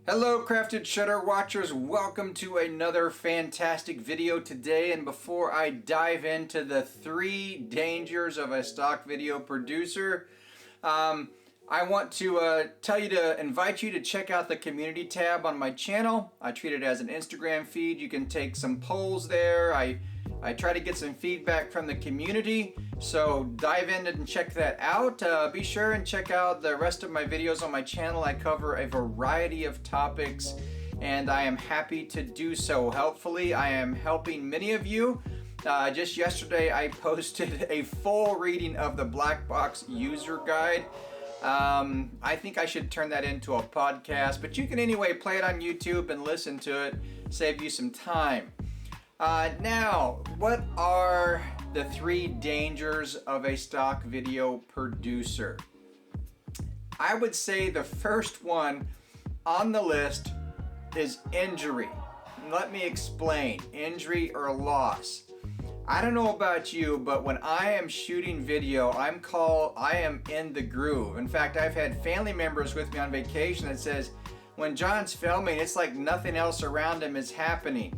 Hello Crafted Shutter watchers, welcome to another fantastic video today. And before I dive into the 3 dangers of a stock video producer, I want to invite you to check out the community tab on my channel. I treat it as an Instagram feed. You can take some polls there. I try to get some feedback from the community, so dive in and check that out. Be sure and check out the rest of my videos on my channel. I cover a variety of topics and I am happy to do so. Hopefully I am helping many of you. Just yesterday I posted a full reading of the Black Box User Guide. I think I should turn that into a podcast, but you can anyway play it on YouTube and listen to it, save you some time. Now, what are the 3 dangers of a stock video producer? I would say the first one on the list is injury. Let me explain. Injury or loss. I don't know about you, but when I am shooting video, I am in the groove. In fact, I've had family members with me on vacation that says, when John's filming, it's like nothing else around him is happening,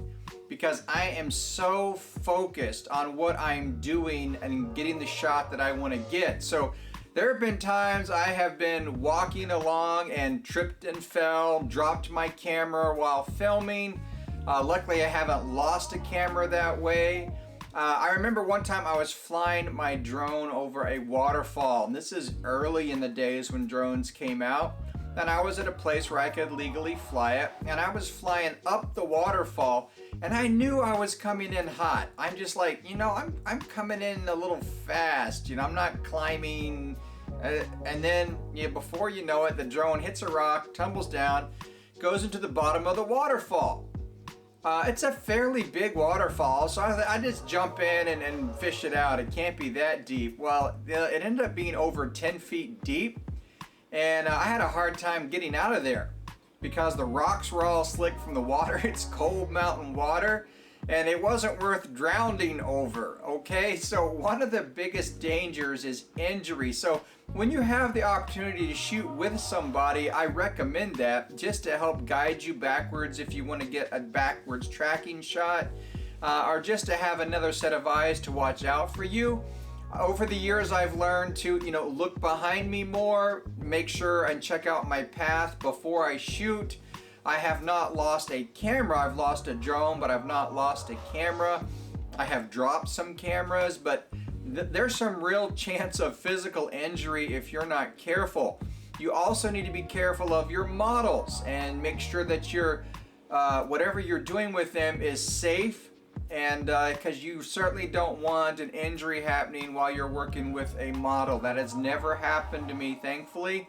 because I am so focused on what I'm doing and getting the shot that I want to get. So there have been times I have been walking along and tripped and fell, dropped my camera while filming. Luckily I haven't lost a camera that way. I remember one time I was flying my drone over a waterfall, and this is early in the days when drones came out, and I was at a place where I could legally fly it, and I was flying up the waterfall, and I knew I was coming in hot. I'm just like, I'm coming in a little fast, I'm not climbing, and then before you know it, the drone hits a rock, tumbles down, goes into the bottom of the waterfall. It's a fairly big waterfall, so I just jump in and fish it out. It can't be that deep. Well, it ended up being over 10 feet deep, and I had a hard time getting out of there because the rocks were all slick from the water. It's cold mountain water, and it wasn't worth drowning over, okay? So one of the biggest dangers is injury. So when you have the opportunity to shoot with somebody, I recommend that just to help guide you backwards if you want to get a backwards tracking shot, or just to have another set of eyes to watch out for you. Over the years, I've learned to, look behind me more, make sure and check out my path before I shoot. I have not lost a camera. I've lost a drone, but I've not lost a camera. I have dropped some cameras, but there's some real chance of physical injury if you're not careful. You also need to be careful of your models and make sure that whatever you're doing with them is safe, and because you certainly don't want an injury happening while you're working with a model. That has never happened to me, thankfully.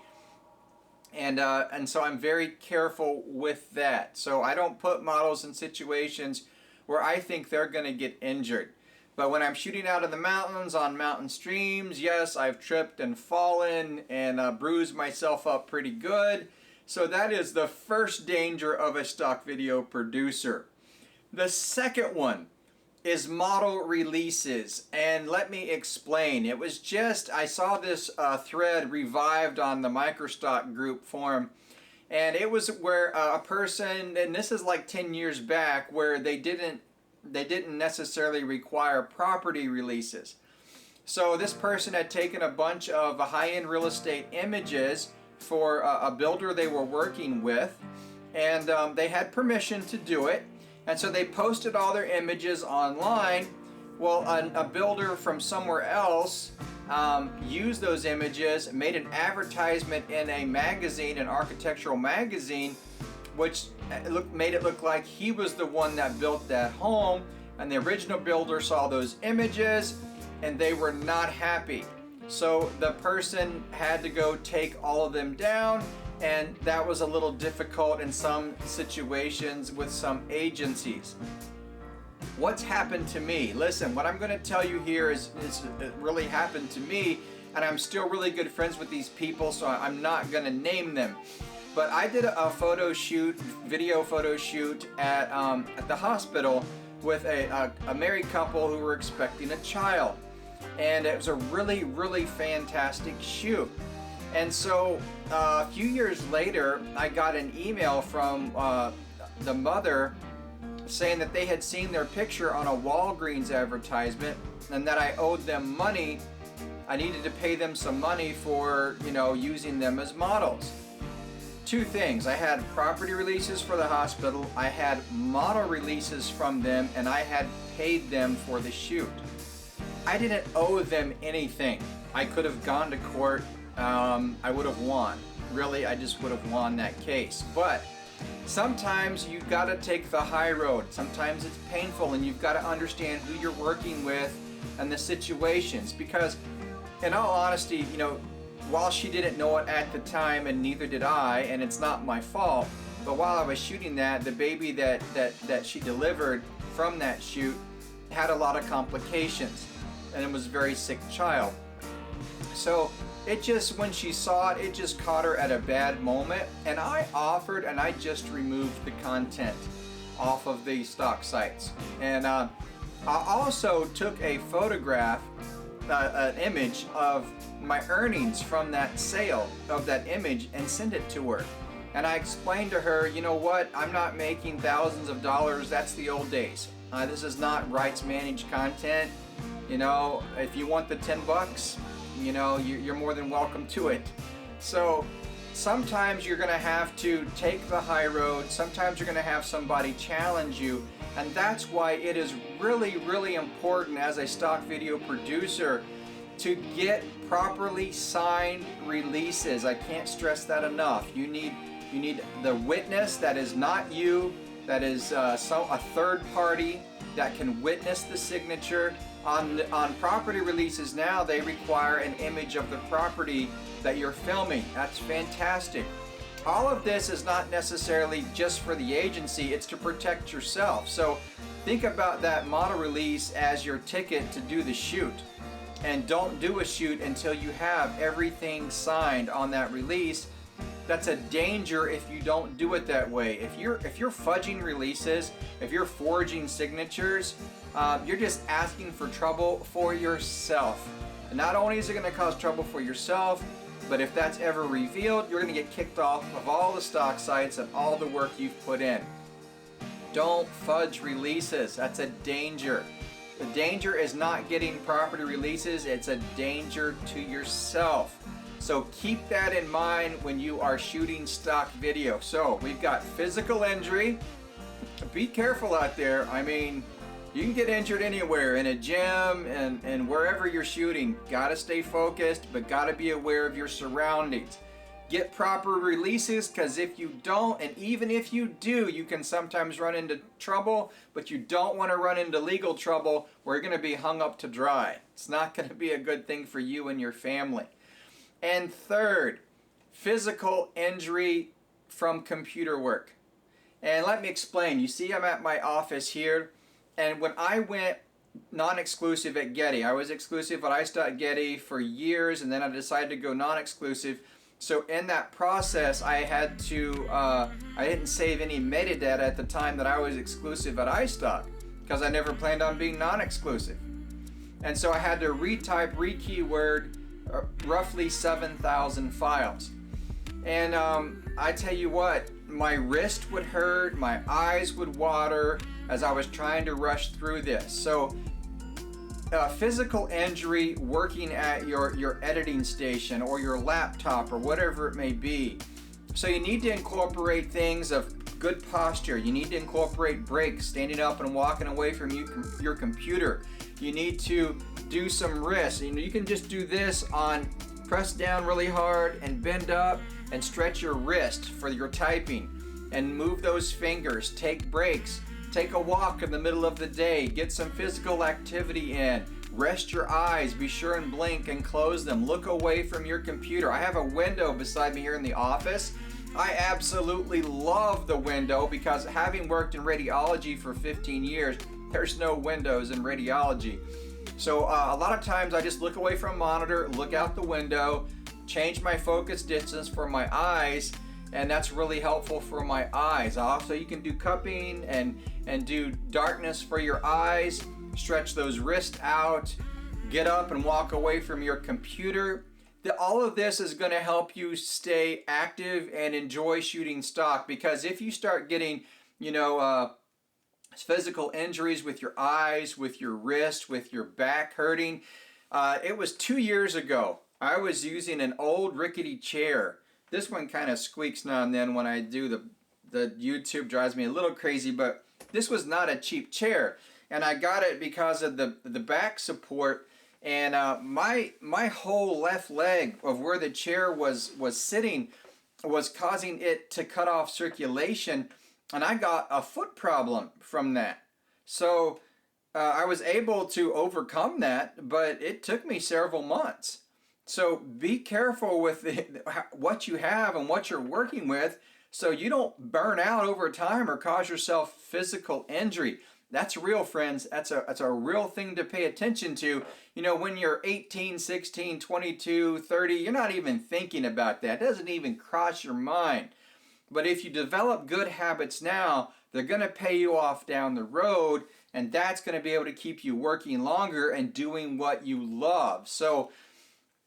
And so I'm very careful with that. So I don't put models in situations where I think they're going to get injured. But when I'm shooting out in the mountains, on mountain streams, yes, I've tripped and fallen and bruised myself up pretty good. So that is the first danger of a stock video producer. The second one is model releases, and let me explain. It was just, I saw this thread revived on the Microstock group forum, and it was where a person, and this is like 10 years back, where they didn't necessarily require property releases. So this person had taken a bunch of high-end real estate images for a builder they were working with, and they had permission to do it. And so they posted all their images online. Well, a builder from somewhere else used those images, made an advertisement in a magazine, an architectural magazine, which made it look like he was the one that built that home. And the original builder saw those images and they were not happy. So the person had to go take all of them down, and that was a little difficult in some situations with some agencies. What's happened to me? Listen, what I'm going to tell you here is it really happened to me, and I'm still really good friends with these people, so I'm not going to name them. But I did a video photo shoot at the hospital with a married couple who were expecting a child. And it was a really, really fantastic shoot. And so a few years later, I got an email from the mother saying that they had seen their picture on a Walgreens advertisement and that I owed them money. I needed to pay them some money for, using them as models. Two things: I had property releases for the hospital, I had model releases from them, and I had paid them for the shoot. I didn't owe them anything. I could have gone to court. I would have won. Really, I just would have won that case. But sometimes you've got to take the high road. Sometimes it's painful, and you've got to understand who you're working with and the situations. Because in all honesty, while she didn't know it at the time, and neither did I, and it's not my fault, but while I was shooting that, the baby that she delivered from that shoot had a lot of complications, and it was a very sick child. So it just, when she saw it, it just caught her at a bad moment, and I offered, and I just removed the content off of the stock sites. And I also took a photograph, an image of my earnings from that sale of that image, and sent it to her. And I explained to her, you know what, I'm not making thousands of dollars. That's the old days. This is not rights managed content. If you want the $10, you're more than welcome to it. So sometimes you're going to have to take the high road. Sometimes you're going to have somebody challenge you. And that's why it is really, really important as a stock video producer to get properly signed releases. I can't stress that enough. You need the witness that is not you, that is a third party that can witness the signature. On property releases now, they require an image of the property that you're filming. That's fantastic. All of this is not necessarily just for the agency, it's to protect yourself. So think about that model release as your ticket to do the shoot. And don't do a shoot until you have everything signed on that release. That's a danger if you don't do it that way. If you're fudging releases, if you're forging signatures, you're just asking for trouble for yourself. And not only is it going to cause trouble for yourself, but if that's ever revealed, you're going to get kicked off of all the stock sites and all the work you've put in. Don't fudge releases. That's a danger. The danger is not getting property releases. It's a danger to yourself. So keep that in mind when you are shooting stock video. So we've got physical injury. Be careful out there. I mean, you can get injured anywhere, in a gym and wherever you're shooting. Gotta stay focused, but gotta be aware of your surroundings. Get proper releases, because if you don't, and even if you do, you can sometimes run into trouble, but you don't want to run into legal trouble where you're going to be hung up to dry. It's not going to be a good thing for you and your family. And third, physical injury from computer work. And let me explain. You see, I'm at my office here, and when I went non-exclusive at Getty, I was exclusive at iStock for years, and then I decided to go non-exclusive. So in that process, I had to, I didn't save any metadata at the time that I was exclusive at iStock, because I never planned on being non-exclusive. And so I had to retype, re-keyword roughly 7,000 files. And I tell you what, my wrist would hurt, my eyes would water as I was trying to rush through this. So physical injury working at your editing station or your laptop or whatever it may be. So you need to incorporate things of good posture. You need to incorporate breaks, standing up and walking away from your computer. You need to do some wrists. You can just do this on press down really hard and bend up and stretch your wrist for your typing and move those fingers. Take breaks. Take a walk in the middle of the day. Get some physical activity in. Rest your eyes. Be sure and blink and close them. Look away from your computer. I have a window beside me here in the office. I absolutely love the window because having worked in radiology for 15 years, there's no windows in radiology. So a lot of times I just look away from a monitor, look out the window, change my focus distance for my eyes, and that's really helpful for my eyes. Also, you can do cupping and do darkness for your eyes, stretch those wrists out, get up and walk away from your computer. all of this is going to help you stay active and enjoy shooting stock, because if you start getting, you know, physical injuries with your eyes, with your wrist, with your back hurting. It was 2 years ago. I was using an old rickety chair. This one kind of squeaks now and then when I do the YouTube, drives me a little crazy, but this was not a cheap chair. And I got it because of the back support, and my whole left leg of where the chair was sitting was causing it to cut off circulation, and I got a foot problem from that. So I was able to overcome that, but it took me several months. So be careful with what you have and what you're working with, so you don't burn out over time or cause yourself physical injury. That's real, friends. That's a real thing to pay attention to. You know, when you're 18, 16, 22, 30, you're not even thinking about that. It doesn't even cross your mind. But if you develop good habits now, they're going to pay you off down the road, and that's going to be able to keep you working longer and doing what you love. So,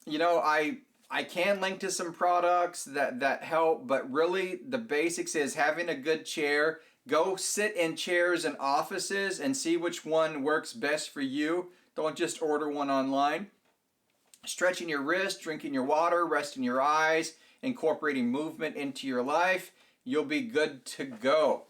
you know, I can link to some products that help, but really the basics is having a good chair. Go sit in chairs in offices and see which one works best for you. Don't just order one online. Stretching your wrist, drinking your water, resting your eyes, incorporating movement into your life, you'll be good to go.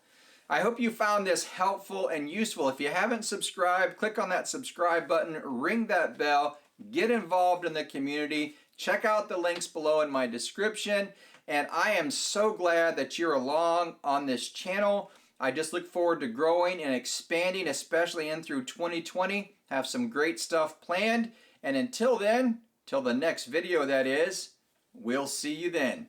I hope you found this helpful and useful. If you haven't subscribed, click on that subscribe button, ring that bell, get involved in the community. Check out the links below in my description. And I am so glad that you're along on this channel. I just look forward to growing and expanding, especially in through 2020. Have some great stuff planned. And until then, till the next video that is, we'll see you then.